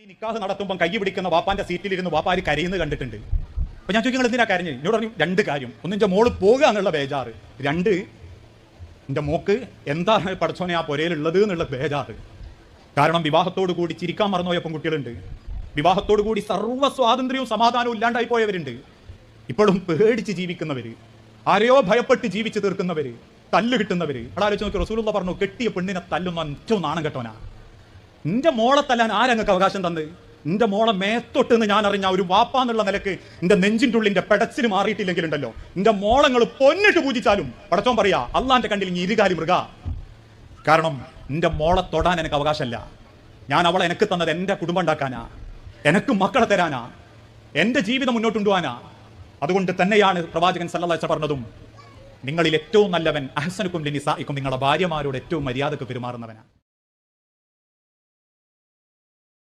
ഈ നിക്കാഹ് നടത്തുമ്പോൾ കൈ പിടിക്കുന്ന വാപ്പാന്റെ സീറ്റിലിരുന്ന് വാപ്പാര് കരയുന്നത് കണ്ടിട്ടുണ്ട്. അപ്പൊ ഞാൻ ചോദിക്കുന്നത് എന്തിനാ കരഞ്ഞ്? എന്നോട് പറഞ്ഞു രണ്ട് കാര്യം. ഒന്ന്, എന്റെ മോള് പോകുക എന്നുള്ള ബേജാറ്. രണ്ട്, എന്റെ മോക്ക് എന്താണ് പടച്ചോനെ ആ പുരയിലുള്ളത് എന്നുള്ള ബേജാറ്. കാരണം വിവാഹത്തോടു കൂടി ചിരിക്കാൻ മറന്നുപോയ പെൺകുട്ടികളുണ്ട്. വിവാഹത്തോടു കൂടി സർവ്വ സ്വാതന്ത്ര്യവും സമാധാനവും ഇല്ലാണ്ടായി പോയവരുണ്ട്. ഇപ്പോഴും പേടിച്ച് ജീവിക്കുന്നവര്, ആരെയോ ഭയപ്പെട്ട് ജീവിച്ച് തീർക്കുന്നവര്, തല്ല് കിട്ടുന്നവര്. ആലോചിച്ച് നോക്കി, റസൂലുള്ള പറഞ്ഞു കെട്ടിയ പെണ്ണിനെ തല്ലുന്ന ഏറ്റവും നാണം കെട്ടോനാ. എന്റെ മോളെ തല്ലാൻ ആരങ്ങൾക്ക് അവകാശം തന്ന്? എന്റെ മോളെ മേത്തൊട്ടെന്ന് ഞാൻ അറിഞ്ഞ ഒരു വാപ്പാന്നുള്ള നിലക്ക് എന്റെ നെഞ്ചിൻ്റെ ഉള്ളിന്റെ പെടച്ചിന് മാറിയിട്ടില്ലെങ്കിലുണ്ടല്ലോ, എന്റെ മോളങ്ങൾ പൊന്നിട്ട് പൂജിച്ചാലും പടച്ചോൻ പറയാ അള്ളാന്റെ കണ്ടിൽ ഇനി ഇരുകാലി മൃഗ. കാരണം എന്റെ മോളെ തൊടാൻ എനിക്ക് അവകാശമല്ല. ഞാൻ അവളെ എനിക്ക് തന്നത് എന്റെ കുടുംബം ഉണ്ടാക്കാനാ, എനിക്ക് മക്കളെ തരാനാ, എന്റെ ജീവിതം മുന്നോട്ടുണ്ടുവാനാ. അതുകൊണ്ട് തന്നെയാണ് പ്രവാചകൻ സല്ലല്ലാഹു അലൈഹി വസല്ലം പറഞ്ഞതും, നിങ്ങളിൽ ഏറ്റവും നല്ലവൻ അഹ്സനുക്കും ലിനിസാഇക്കും, നിങ്ങളുടെ ഭാര്യമാരോട് ഏറ്റവും മര്യാദക്ക് പെരുമാറുന്നവനാ.